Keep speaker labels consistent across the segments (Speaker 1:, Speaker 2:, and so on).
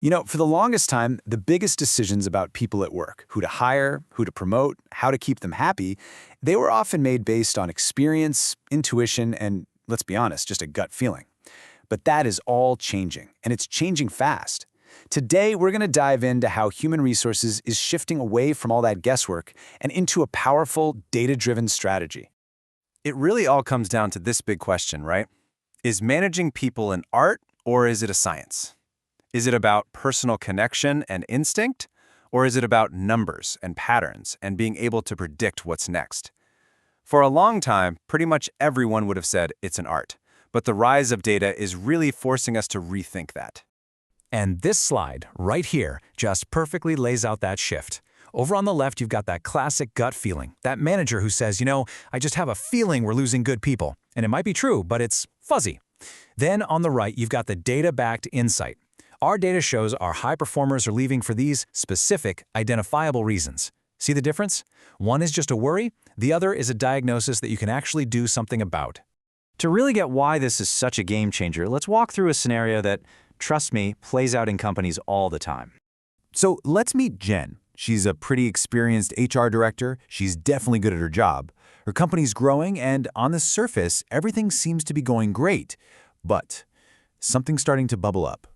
Speaker 1: For the longest time, the biggest decisions about people at work, who to hire, who to promote, how to keep them happy, they were often made based on experience, intuition, and, let's be honest, just a gut feeling. But that is all changing, and it's changing fast. Today, we're going to dive into how human resources is shifting away from all that guesswork and into a powerful, data-driven strategy.
Speaker 2: It really all comes down to this big question, right? Is managing people an art or is it a science? Is it about personal connection and instinct, or is it about numbers and patterns and being able to predict what's next? For a long time, pretty much everyone would have said it's an art, but the rise of data is really forcing us to rethink that.
Speaker 3: And this slide, right here, just perfectly lays out that shift. Over on the left, you've got that classic gut feeling, that manager who says, I just have a feeling we're losing good people. And it might be true, but it's fuzzy. Then on the right, you've got the data-backed insight. Our data shows our high performers are leaving for these specific, identifiable reasons. See the difference? One is just a worry, the other is a diagnosis that you can actually do something about.
Speaker 4: To really get why this is such a game changer, let's walk through a scenario that, trust me, plays out in companies all the time.
Speaker 5: So let's meet Jen. She's a pretty experienced HR director. She's definitely good at her job. Her company's growing, and on the surface, everything seems to be going great. But something's starting to bubble up.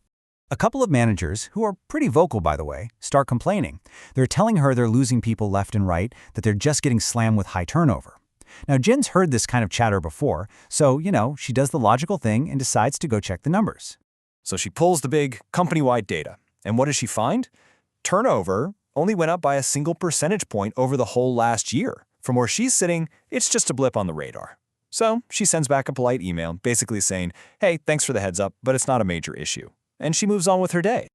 Speaker 6: A couple of managers, who are pretty vocal by the way, start complaining. They're telling her they're losing people left and right, that they're just getting slammed with high turnover. Now, Jen's heard this kind of chatter before, so, she does the logical thing and decides to go check the numbers.
Speaker 2: So she pulls the big company-wide data. And what does she find? Turnover only went up by a single percentage point over the whole last year. From where she's sitting, it's just a blip on the radar. So she sends back a polite email, basically saying, hey, thanks for the heads up, but it's not a major issue. And she moves on with her day.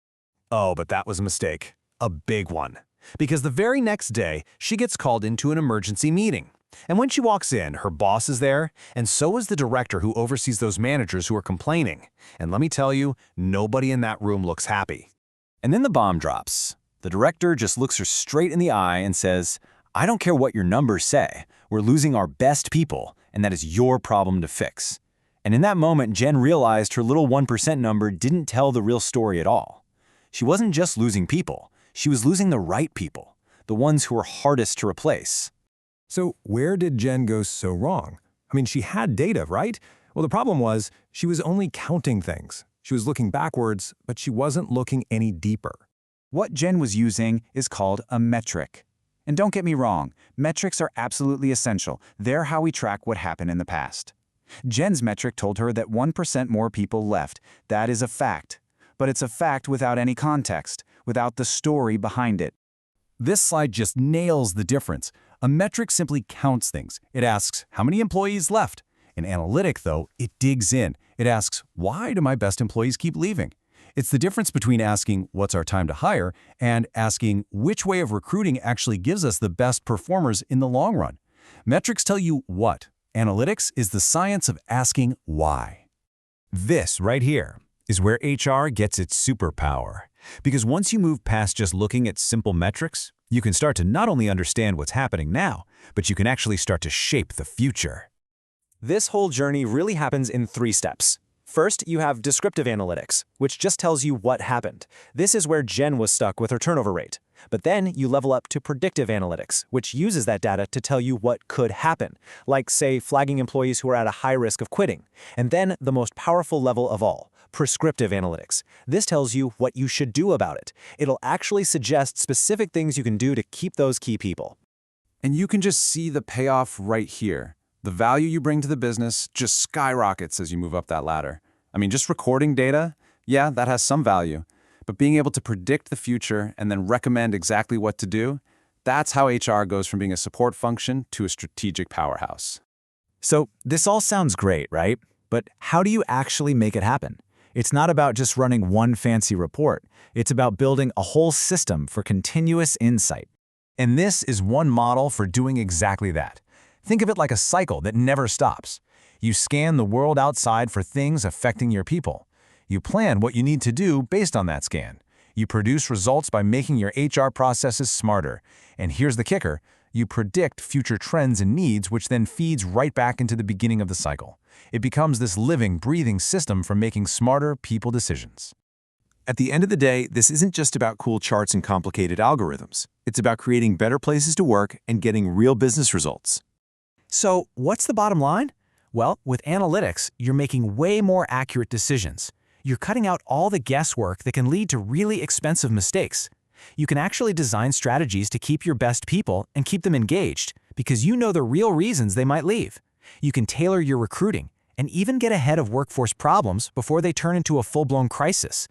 Speaker 3: Oh, but that was a mistake. A big one. Because the very next day, she gets called into an emergency meeting. And when she walks in, her boss is there, and so is the director who oversees those managers who are complaining. And let me tell you, nobody in that room looks happy.
Speaker 5: And then the bomb drops. The director just looks her straight in the eye and says, I don't care what your numbers say. We're losing our best people, and that is your problem to fix. And in that moment, Jen realized her little 1% number didn't tell the real story at all. She wasn't just losing people. She was losing the right people, the ones who were hardest to replace.
Speaker 7: So where did Jen go so wrong? She had data, right? Well, the problem was she was only counting things. She was looking backwards, but she wasn't looking any deeper.
Speaker 6: What Jen was using is called a metric. And don't get me wrong, metrics are absolutely essential. They're how we track what happened in the past. Jen's metric told her that 1% more people left. That is a fact. But it's a fact without any context, without the story behind it.
Speaker 5: This slide just nails the difference. A metric simply counts things. It asks, how many employees left? An analytic, though, it digs in. It asks, why do my best employees keep leaving? It's the difference between asking, what's our time to hire, and asking, which way of recruiting actually gives us the best performers in the long run. Metrics tell you what. Analytics is the science of asking why.
Speaker 3: This right here is where HR gets its superpower. Because once you move past just looking at simple metrics, you can start to not only understand what's happening now, but you can actually start to shape the future.
Speaker 8: This whole journey really happens in 3 steps. First, you have descriptive analytics, which just tells you what happened. This is where Jen was stuck with her turnover rate. But then you level up to predictive analytics, which uses that data to tell you what could happen, like, say, flagging employees who are at a high risk of quitting. And then the most powerful level of all, prescriptive analytics. This tells you what you should do about it. It'll actually suggest specific things you can do to keep those key people.
Speaker 5: And you can just see the payoff right here. The value you bring to the business just skyrockets as you move up that ladder. Just recording data, yeah, that has some value. But being able to predict the future and then recommend exactly what to do, that's how HR goes from being a support function to a strategic powerhouse.
Speaker 6: So this all sounds great, right? But how do you actually make it happen? It's not about just running one fancy report. It's about building a whole system for continuous insight.
Speaker 3: And this is one model for doing exactly that. Think of it like a cycle that never stops. You scan the world outside for things affecting your people. You plan what you need to do based on that scan. You produce results by making your HR processes smarter. And here's the kicker. You predict future trends and needs, which then feeds right back into the beginning of the cycle. It becomes this living, breathing system for making smarter people decisions.
Speaker 9: At the end of the day, this isn't just about cool charts and complicated algorithms. It's about creating better places to work and getting real business results.
Speaker 3: So, what's the bottom line? Well, with analytics, you're making way more accurate decisions. You're cutting out all the guesswork that can lead to really expensive mistakes. You can actually design strategies to keep your best people and keep them engaged because you know the real reasons they might leave. You can tailor your recruiting and even get ahead of workforce problems before they turn into a full-blown crisis.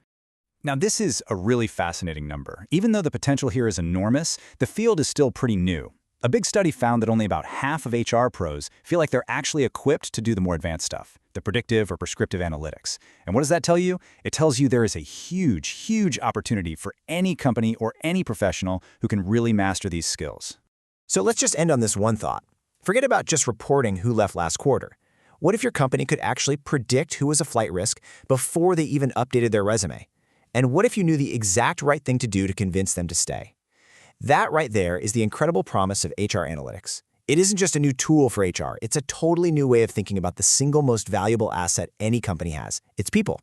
Speaker 6: Now, this is a really fascinating number. Even though the potential here is enormous, the field is still pretty new. A big study found that only about half of HR pros feel like they're actually equipped to do the more advanced stuff, the predictive or prescriptive analytics. And what does that tell you? It tells you there is a huge, huge opportunity for any company or any professional who can really master these skills.
Speaker 8: So let's just end on this one thought. Forget about just reporting who left last quarter. What if your company could actually predict who was a flight risk before they even updated their resume? And what if you knew the exact right thing to do to convince them to stay? That right there is the incredible promise of HR analytics. It isn't just a new tool for HR, it's a totally new way of thinking about the single most valuable asset any company has, its people.